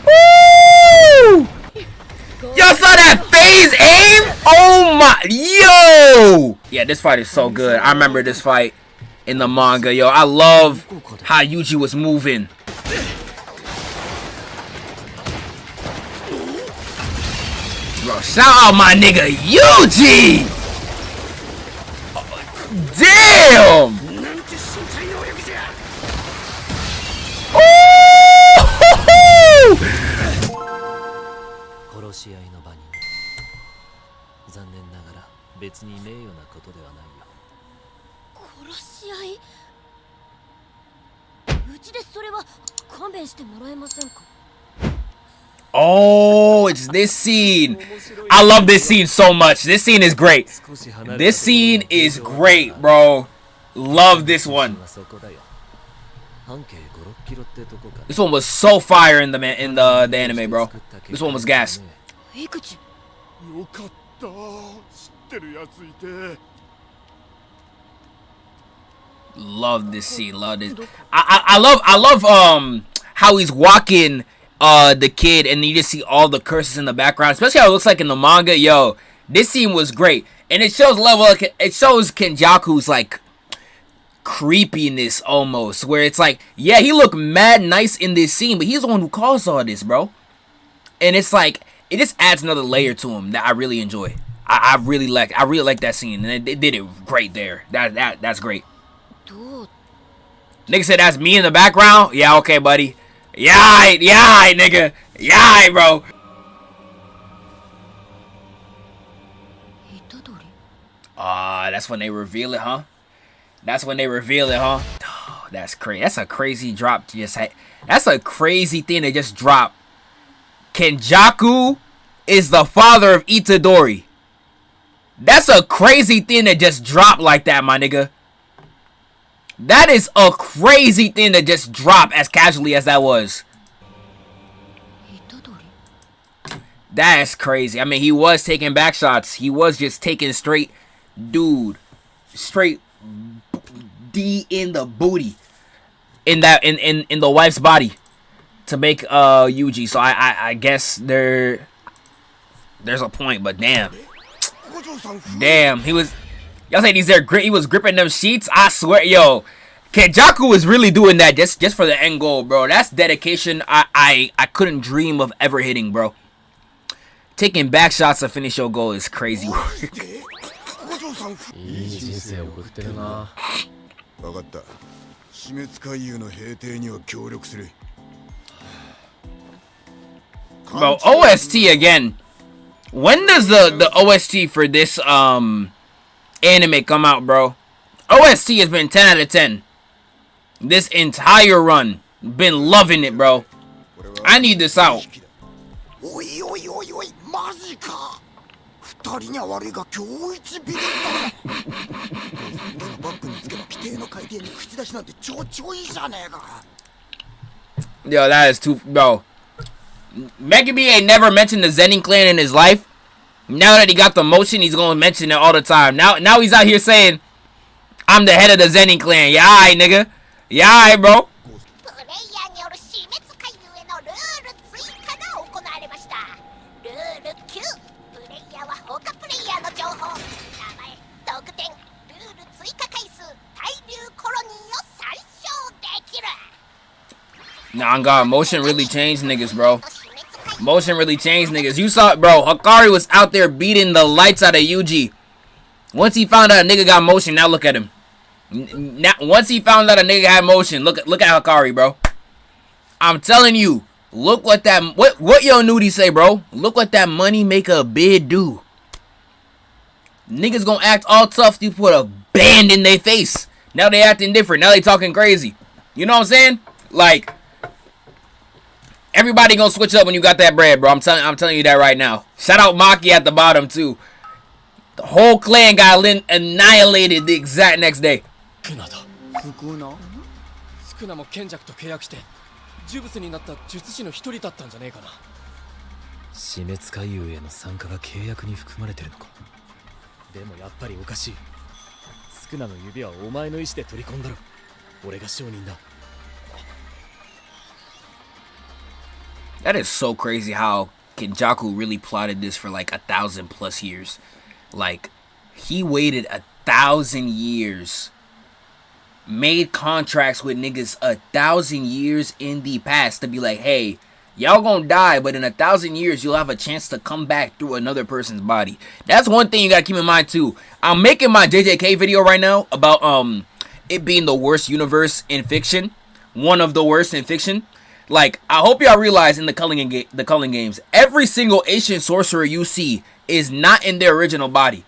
Woo! Y'all saw that phase aim? Oh my, yo! Yeah, this fight is so good. I remember this fight in the manga, yo. I love how Yuji was moving. Bro, shout out my nigga Yuji! Damn! Ooh! Oh, it's this scene. I love this scene so much. This scene is great. This scene is great, bro. Love this one. This one was so fire in the anime, bro. This one was gas. Love this scene. Love this. I love how he's walking the kid and you just see all the curses in the background, especially how it looks like in the manga. Yo, this scene was great, and it shows it shows Kenjaku's like creepiness almost, where it's like, yeah, he looked mad nice in this scene, but he's the one who caused all this, bro. And it's like, it just adds another layer to him that I really enjoy. I really like that scene, and they did it great there. That's great. Nigga said that's me in the background. Yeah, okay, buddy. Yeah, nigga. Yeah, bro. That's when they reveal it, huh? That's when they reveal it, huh? Oh, that's crazy. That's a crazy drop to just that's a crazy thing to just drop. Kenjaku is the father of Itadori. That's a crazy thing to just drop like that, my nigga. That is a crazy thing to just drop as casually as that was. That is crazy. I mean, he was taking back shots. He was just taking straight, dude, straight D in the booty, in the wife's body to make Yuji. So I guess there's a point, but damn, he was. Y'all say he was gripping them sheets. I swear, yo, Kenjaku was really doing that just for the end goal, bro. That's dedication. I couldn't dream of ever hitting, bro. Taking back shots to finish your goal is crazy work. Bro, OST again. When does the OST for this anime come out, bro? OST has been 10 out of 10 this entire run. Been loving it, bro. I need this out. Yo, that is too, bro. Megumi ain't never mentioned the Zenin clan in his life. Now that he got the motion, he's gonna mention it all the time. Now he's out here saying, I'm the head of the Zenin clan. Yeah, alright, nigga. Yeah, alright, bro. Nah, God, motion really changed niggas, bro. Motion really changed niggas. You saw it, bro. Hakari was out there beating the lights out of Yuji. Once he found out a nigga got motion, now look at him. Now, once he found out a nigga had motion, look at Hakari, bro. I'm telling you, look what that what Yo Nudie say, bro. Look what that money maker bid do. Niggas gonna act all tough. You put a band in their face. Now they acting different. Now they talking crazy. You know what I'm saying? Like, everybody gonna switch up when you got that bread, bro. I'm telling you that right now. Shout out Maki at the bottom too. The whole clan got annihilated the exact next day. That is so crazy how Kenjaku really plotted this for like 1,000+ years. Like, he waited 1,000 years, made contracts with niggas 1,000 years in the past to be like, hey, y'all gonna die, but in 1,000 years you'll have a chance to come back through another person's body. That's one thing you gotta keep in mind too. I'm making my JJK video right now about it being the worst universe in fiction, one of the worst in fiction. Like, I hope y'all realize in the Culling Games, every single Asian sorcerer you see is not in their original body.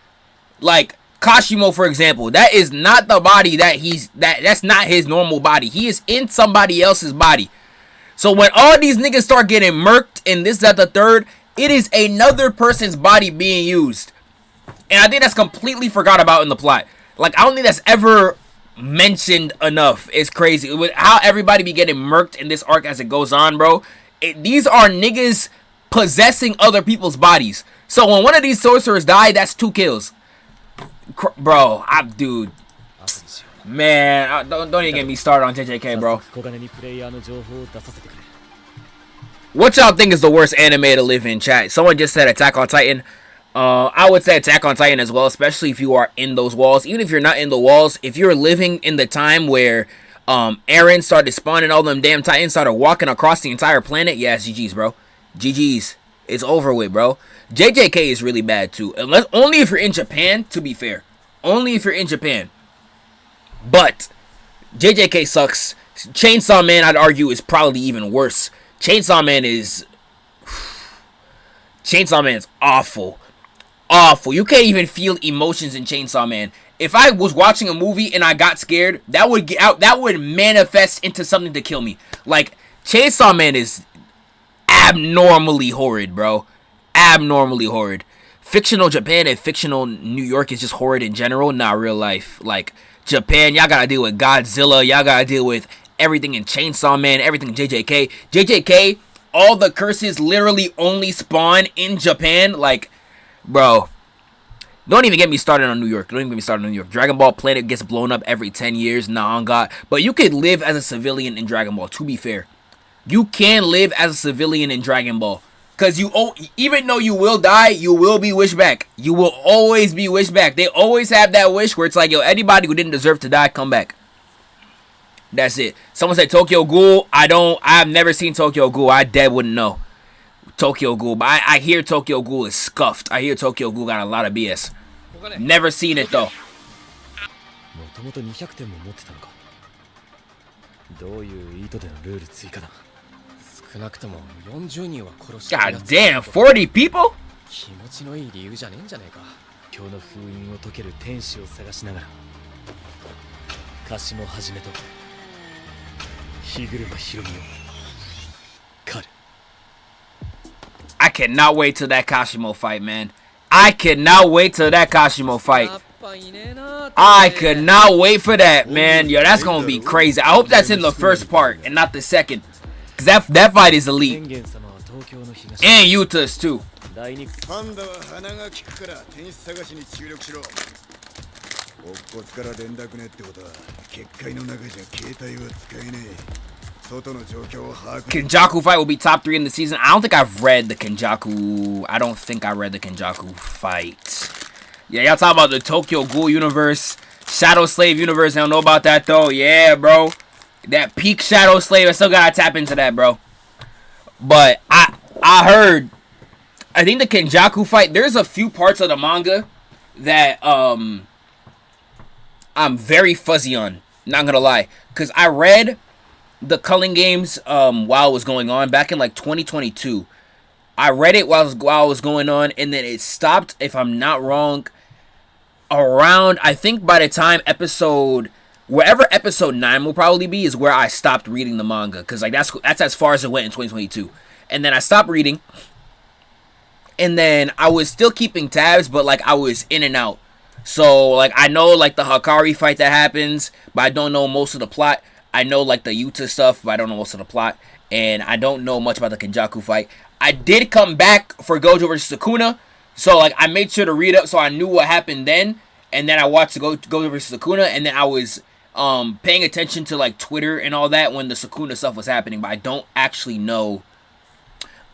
Like Kashimo, for example, that is not the body that's not his normal body. He is in somebody else's body. So when all these niggas start getting murked and this, that, the third, it is another person's body being used. And I think that's completely forgot about in the plot. Like, I don't think that's ever mentioned enough. It's crazy with how everybody be getting murked in this arc as it goes on, bro. These are niggas possessing other people's bodies. So when one of these sorcerers die, that's 2 kills. Bro, dude, man, don't even get me started on JJK, bro. What y'all think is the worst anime to live in, chat? Someone just said Attack on Titan. I would say Attack on Titan as well, especially if you are in those walls. Even if you're not in the walls, if you're living in the time where Eren started spawning all them damn Titans, started walking across the entire planet, yeah, it's GG's, bro. GG's. It's over with, bro. JJK is really bad too. Unless only if you're in Japan, to be fair. Only if you're in Japan. But JJK sucks. Chainsaw Man, I'd argue, is probably even worse. Chainsaw Man's awful. Awful. You can't even feel emotions in Chainsaw Man. If I was watching a movie and I got scared, that would manifest into something to kill me. Like, Chainsaw Man is abnormally horrid, bro. Abnormally horrid. Fictional Japan and fictional New York is just horrid in general, not real life. Like, Japan, y'all gotta deal with Godzilla, y'all gotta deal with everything in Chainsaw Man, everything in JJK. JJK, all the curses literally only spawn in Japan. Like, bro, don't even get me started on New York. Don't even get me started on New York. Dragon Ball planet gets blown up every 10 years. Nah, on God. But you could live as a civilian in Dragon Ball, to be fair. You can live as a civilian in Dragon Ball. Because even though you will die, you will be wished back. You will always be wished back. They always have that wish where it's like, yo, anybody who didn't deserve to die, come back. That's it. Someone said Tokyo Ghoul. I've never seen Tokyo Ghoul. I dead wouldn't know Tokyo Ghoul. But I hear Tokyo Ghoul is scuffed. I hear Tokyo Ghoul got a lot of BS. Never seen it though. God damn, 40 people? I cannot wait till that Kashimo fight, man. I cannot wait till that Kashimo fight. I could not wait for that, man. Yo, that's gonna be crazy. I hope that's in the first part and not the second. Cause that fight is elite. And Yuta's too. Kenjaku fight will be top 3 in the season. I don't think I've read the Kenjaku. I don't think I read the Kenjaku fight. Yeah, y'all talking about the Tokyo Ghoul universe, Shadow Slave universe. I don't know about that though. Yeah, bro. That peak Shadow Slave, I still gotta tap into that, bro. But I heard, I think the Kenjaku fight, there's a few parts of the manga that I'm very fuzzy on. Not gonna lie, cause I read the Culling Games while it was going on back in like 2022. I read it while it was going on, and then it stopped, if I'm not wrong, around, I think by the time wherever episode 9 will probably be is where I stopped reading the manga, because like that's as far as it went in 2022. And then I stopped reading, and then I was still keeping tabs, but like I was in and out. So like I know like the Hakari fight that happens, but I don't know most of the plot. I know like the Yuta stuff, but I don't know most of the plot, and I don't know much about the Kenjaku fight. I did come back for Gojo versus Sukuna, so like I made sure to read up so I knew what happened then, and then I watched Gojo versus Sukuna, and then I was paying attention to like Twitter and all that when the Sukuna stuff was happening, but I don't actually know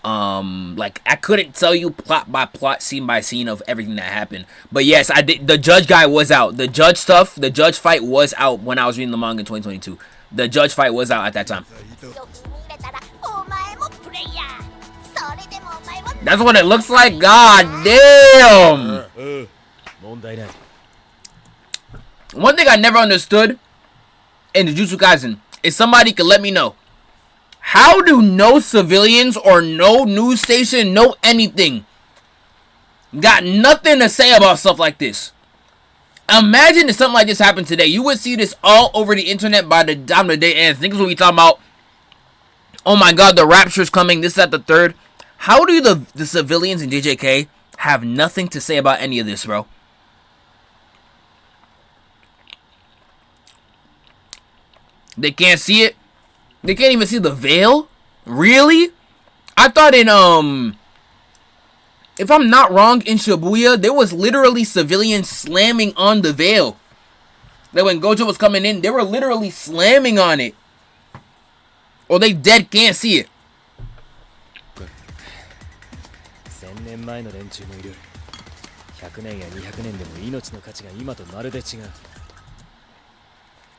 Like I couldn't tell you plot by plot, scene by scene of everything that happened. But yes, I did. The judge guy was out. The judge stuff, the judge fight was out when I was reading the manga in 2022. The judge fight was out at that time. That's what it looks like. God damn. One thing I never understood in the Jujutsu Kaisen is somebody could let me know. How do no civilians or no news station, no anything, got nothing to say about stuff like this? Imagine if something like this happened today. You would see this all over the internet by the time the day ends. Think is what we talking about. Oh my god, the rapture's coming. This, that, the third. How do the civilians in JJK have nothing to say about any of this, bro? They can't see it. They can't even see the veil? Really? I thought in, if I'm not wrong, in Shibuya, there was literally civilians slamming on the veil. Like when Gojo was coming in, they were literally slamming on it. Or they dead can't see it.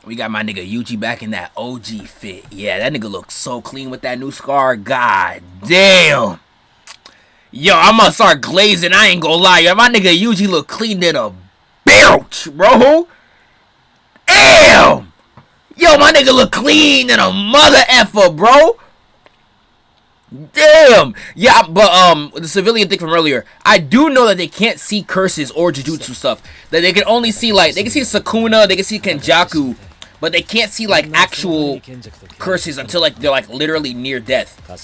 We got my nigga Yuji back in that OG fit. Yeah, that nigga looks so clean with that new scar. God damn. Yo, I'm gonna start glazing. I ain't gonna lie. Yo, my nigga Yuji look clean than a bilge, bro. Damn. Yo, my nigga look clean than a mother effer, bro. Damn. Yeah, but the civilian thing from earlier, I do know that they can't see curses or Jujutsu stuff. That they can only see, like, they can see Sukuna, they can see Kenjaku, but they can't see like actual curses until like they're like literally near death. But I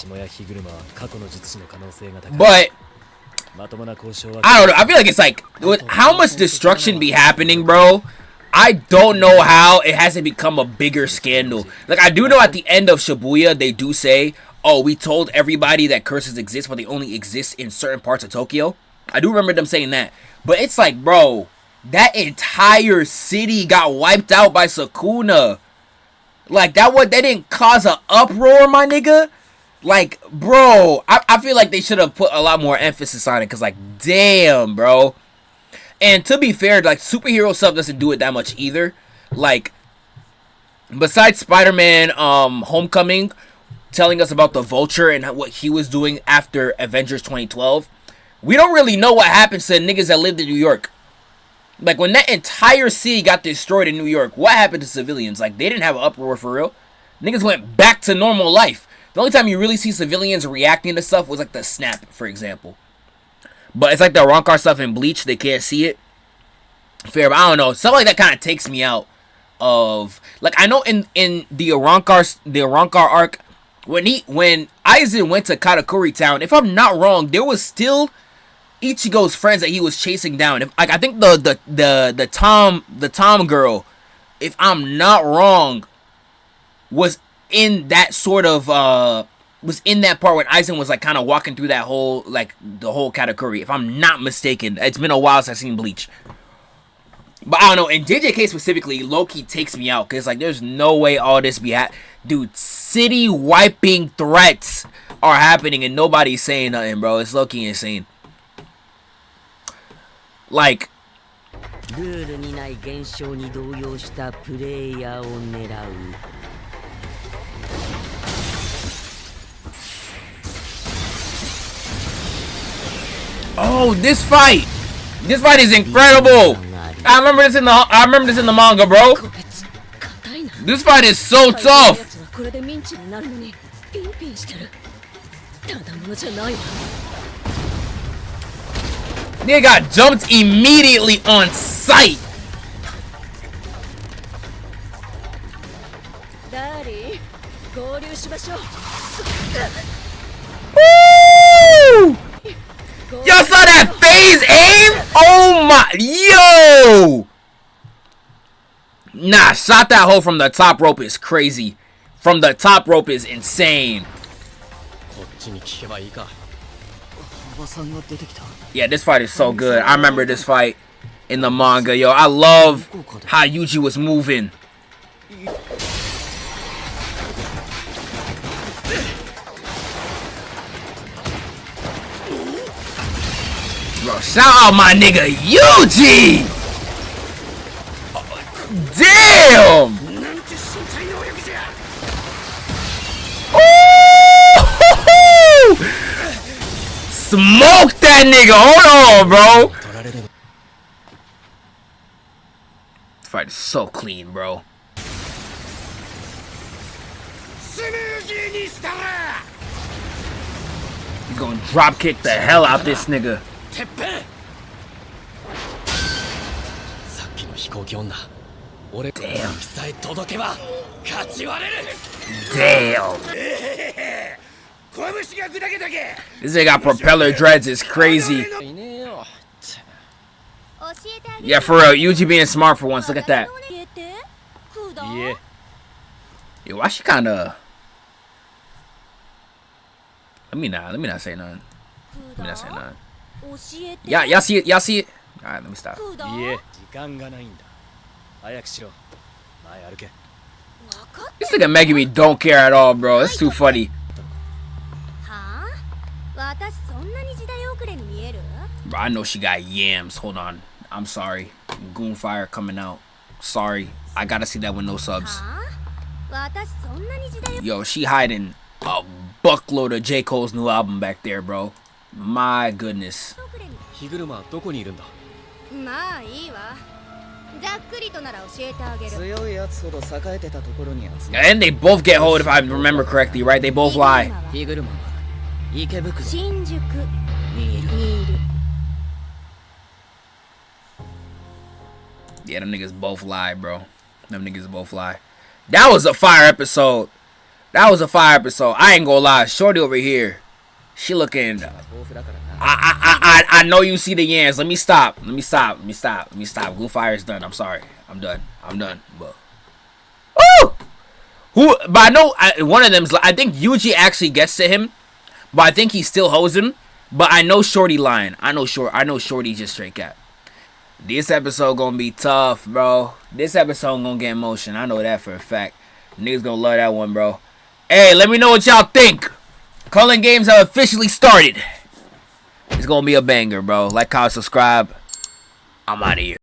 don't know. I feel like it's like with how much destruction be happening, bro. I don't know how it hasn't become a bigger scandal. Like I do know at the end of Shibuya they do say, "Oh, we told everybody that curses exist, but they only exist in certain parts of Tokyo." I do remember them saying that. But it's like, bro, that entire city got wiped out by Sukuna. Like, that didn't cause an uproar, my nigga? Like, bro, I feel like they should have put a lot more emphasis on it. Because, like, damn, bro. And to be fair, like, superhero stuff doesn't do it that much either. Like, besides Spider-Man Homecoming telling us about the Vulture and what he was doing after Avengers 2012, we don't really know what happens to the niggas that lived in New York. Like, when that entire city got destroyed in New York, what happened to civilians? Like, they didn't have an uproar for real. Niggas went back to normal life. The only time you really see civilians reacting to stuff was, like, the snap, for example. But it's like the Rancor stuff in Bleach. They can't see it. Fair, but I don't know. Stuff like that kind of takes me out of... Like, I know in the Rancor arc, when Aizen went to Katakuri Town, if I'm not wrong, there was still Ichigo's friends that he was chasing down. Like I think the Tom girl, if I'm not wrong, was in that sort of was in that part when Aizen was like kind of walking through that whole like the whole Katakuri. If I'm not mistaken, it's been a while since I've seen Bleach. But I don't know. In JJK specifically, Loki takes me out because like there's no way all this be dude. City wiping threats are happening and nobody's saying nothing, bro. It's Loki insane. Like, oh, this fight is incredible. I remember this in the manga, bro. This fight is so tough. They got jumped immediately on sight. Woo! Y'all saw that phase aim? Oh my, yo! Nah, shot that hole from the top rope is crazy. From the top rope is insane. Yeah, this fight is so good. I remember this fight in the manga, yo. I love how Yuji was moving. Bro, shout out my nigga Yuji! Damn! Ooh! Smoke that nigga! Hold on, bro! This fight is so clean, bro. He's gonna drop kick the hell out this nigga. Damn. Damn. This nigga got propeller dreads is crazy. Yeah, for real. Yuji being smart for once. Look at that. Yeah. Yo, why she kinda... Let me not say nothing. Let me not say nothing. Yeah, y'all see it? Y'all see it? Alright, let me stop. Yeah. This nigga Megumi don't care at all, bro. That's too funny. Bro, I know she got yams. Hold on. I'm sorry. Goonfire coming out. Sorry. I gotta see that with no subs. Yo, she hiding a buckload of J. Cole's new album back there, bro. My goodness. And they both get hold if I remember correctly, right? They both lie. Yeah, them niggas both lie, bro. Them niggas both lie. That was a fire episode. That was a fire episode. I ain't gonna lie. Shorty over here, she looking... I know you see the yams. Let me stop. Goonfire's done. I'm sorry. I'm done. But... Woo! But I know one of them's... I think Yuji actually gets to him. But I think he still hoes him. But I know Shorty lying. I know Shorty just straight cat. This episode gonna be tough, bro. This episode gonna get emotion. I know that for a fact. Niggas gonna love that one, bro. Hey, let me know what y'all think. Culling Games have officially started. It's gonna be a banger, bro. Like, comment, subscribe. I'm out of here.